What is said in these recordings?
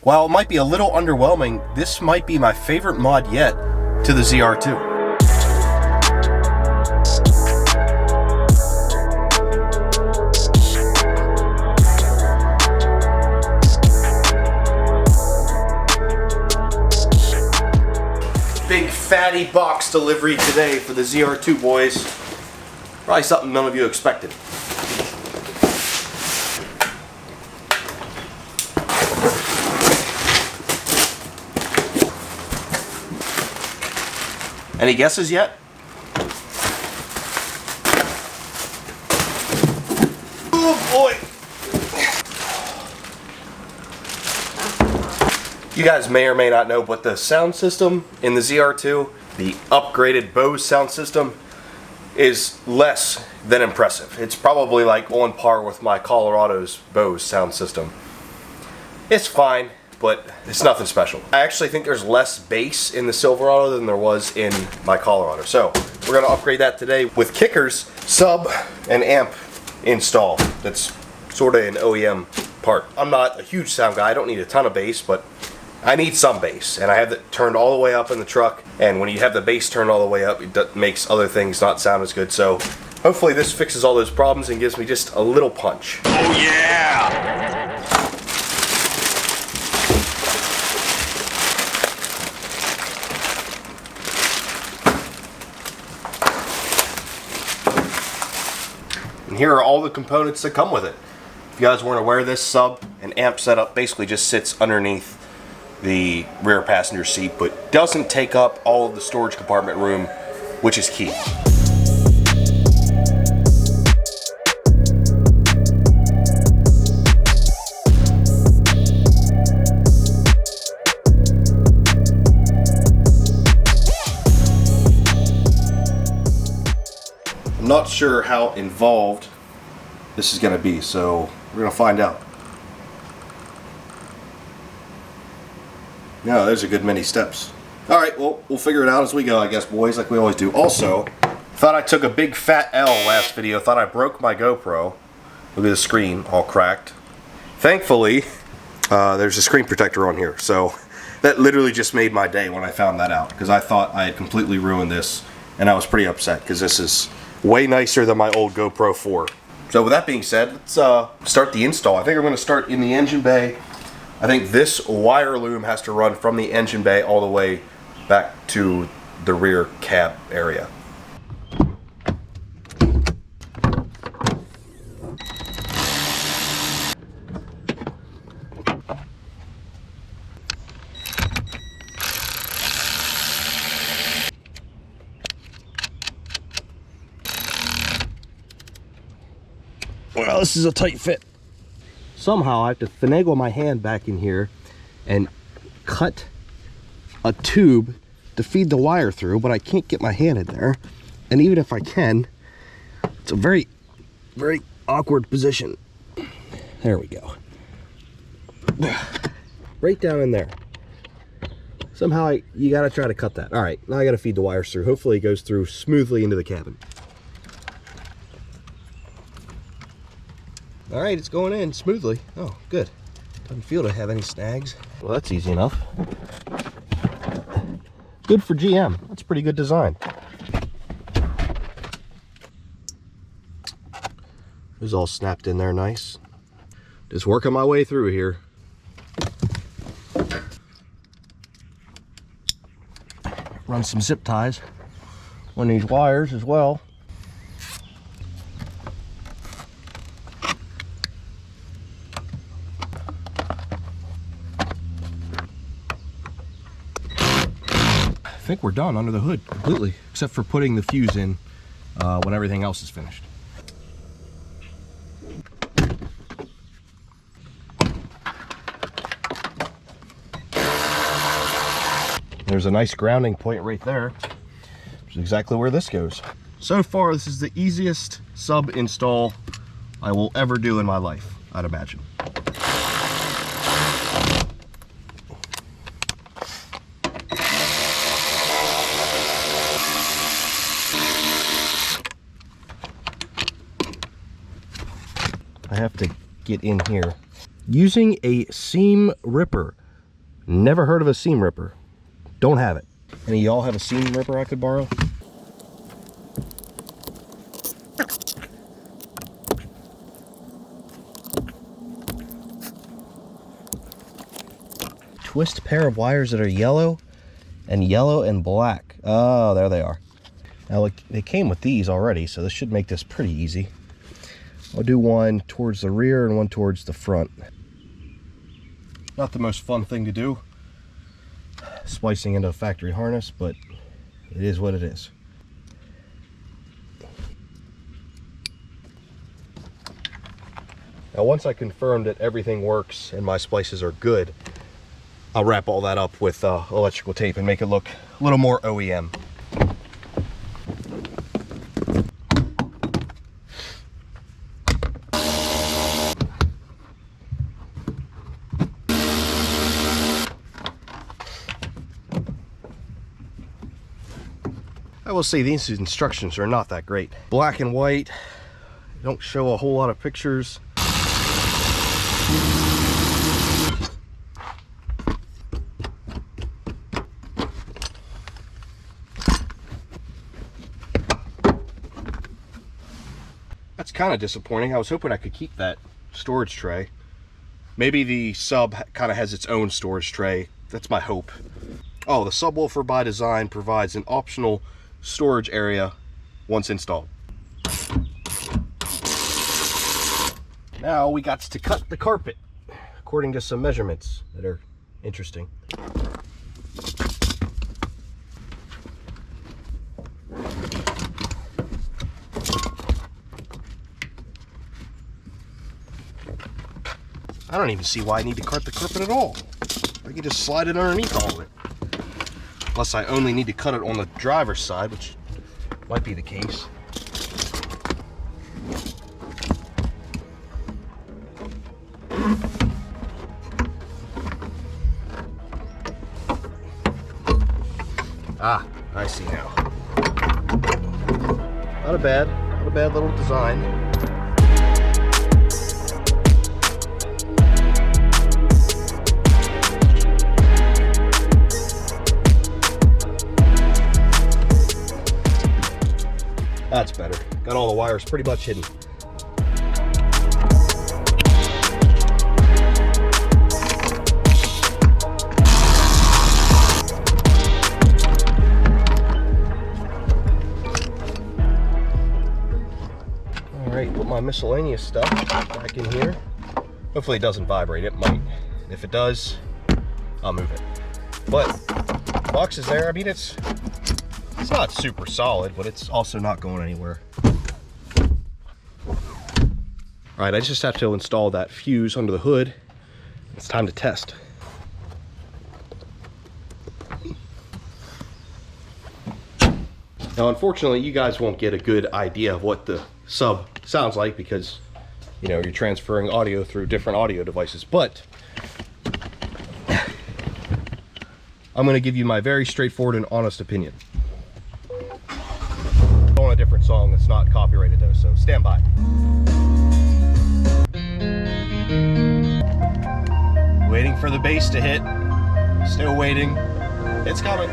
While it might be a little underwhelming, this might be my favorite mod yet to the ZR2. Big fatty box delivery today for the ZR2, boys. Probably something none of you expected. Any guesses yet? Oh boy! You guys may or may not know, but the sound system in the ZR2, the upgraded Bose sound system, is less than impressive. It's probably like on par with my Colorado's Bose sound system. It's fine, but it's nothing special. I actually think there's less bass in the Silverado than there was in my Colorado. So we're gonna upgrade that today with kickers, sub, and amp install. That's sort of an OEM part. I'm not a huge sound guy. I don't need a ton of bass, but I need some bass, and I have it turned all the way up in the truck, and when you have the bass turned all the way up, it makes other things not sound as good. So hopefully this fixes all those problems and gives me just a little punch. Oh yeah! And here are all the components that come with it. If you guys weren't aware, this sub and amp setup basically just sits underneath the rear passenger seat, but doesn't take up all of the storage compartment room, which is key. I'm not sure how involved this is going to be, so we're going to find out. No, there's a good many steps. All right, well, we'll figure it out as we go, I guess, boys, like we always do. Also, thought I took a big fat L last video. Thought I broke my GoPro. Look at the screen, all cracked. Thankfully, there's a screen protector on here. So that literally just made my day when I found that out, because I thought I had completely ruined this, and I was pretty upset, because this is way nicer than my old GoPro 4. So with that being said, let's start the install. I think I'm going to start in the engine bay. I think this wire loom has to run from the engine bay all the way back to the rear cab area. Well, this is a tight fit. Somehow I have to finagle my hand back in here and cut a tube to feed the wire through, but I can't get my hand in there. And even if I can, it's a very, very awkward position. There we go. Right down in there. Somehow you gotta try to cut that. All right, now I gotta feed the wires through. Hopefully it goes through smoothly into the cabin. All right, it's going in smoothly. Oh, good. Doesn't feel to have any snags. Well, that's easy enough. Good for GM. That's a pretty good design. It was all snapped in there nice. Just working my way through here. Run some zip ties on these wires as well. I think we're done under the hood completely, except for putting the fuse in when everything else is finished. There's a nice grounding point right there, which is exactly where this goes. So far, this is the easiest sub install I will ever do in my life, I'd imagine. I have to get in here. Using a seam ripper Never heard of a seam ripper. Don't have it. Any of y'all have a seam ripper I could borrow? Twist pair of wires that are yellow and black. Oh, there they are. Now look, they came with these already, so this should make this pretty easy. I'll do one towards the rear and one towards the front. Not the most fun thing to do, splicing into a factory harness, but it is what it is. Now once I confirm that everything works and my splices are good, I'll wrap all that up with electrical tape and make it look a little more OEM. I will say these instructions are not that great. Black and white, don't show a whole lot of pictures. That's kind of disappointing. I was hoping I could keep that storage tray. Maybe the sub kind of has its own storage tray. That's my hope. Oh, the subwoofer by design provides an optional storage area once installed. Now we got to cut the carpet according to some measurements that are interesting. I don't even see why I need to cut the carpet at all. I can just slide it underneath all of it. Unless I only need to cut it on the driver's side, which might be the case. Ah, I see now. Not a bad little design. That's better. Got all the wires pretty much hidden. Alright, put my miscellaneous stuff back in here. Hopefully it doesn't vibrate. It might. If it does, I'll move it. But the box is there. I mean, it's not super solid, but it's also not going anywhere. All right, I just have to install that fuse under the hood. It's time to test. Now, unfortunately, you guys won't get a good idea of what the sub sounds like because, you know, you're transferring audio through different audio devices, but I'm going to give you my very straightforward and honest opinion. On a different song that's not copyrighted though, so stand by. Waiting for the bass to hit. Still waiting. It's coming.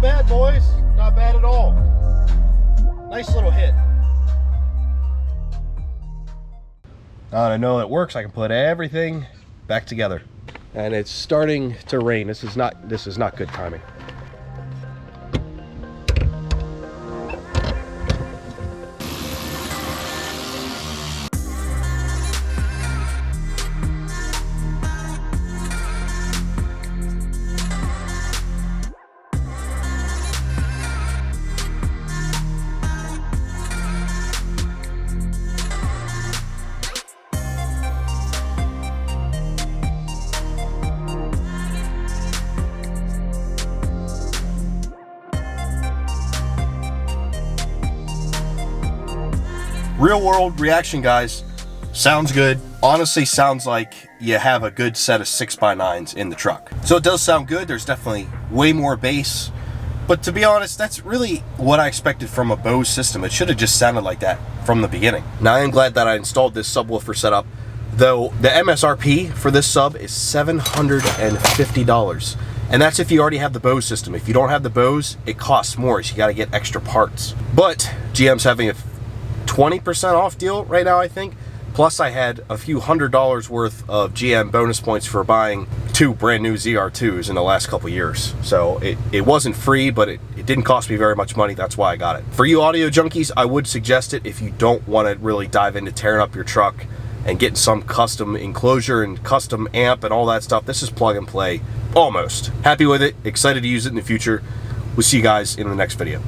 bad, boys. Not bad at all. Nice little hit. Now that I know it works, I can put everything back together. And it's starting to rain. This is not good timing. Real world reaction, guys. Sounds good. Honestly, sounds like you have a good set of 6x9s in the truck. So it does sound good. There's definitely way more bass. But to be honest, that's really what I expected from a Bose system. It should have just sounded like that from the beginning. Now, I am glad that I installed this subwoofer setup, though the MSRP for this sub is $750. And that's if you already have the Bose system. If you don't have the Bose, it costs more, so you got to get extra parts. But GM's having a 20% off deal right now, I think. Plus I had a few $100s worth of GM bonus points for buying 2 brand new ZR2s in the last couple years. So it wasn't free, but it didn't cost me very much money. That's why I got it. For you audio junkies, I would suggest it if you don't want to really dive into tearing up your truck and getting some custom enclosure and custom amp and all that stuff. This is plug and play, almost. Happy with it, excited to use it in the future. We'll see you guys in the next video.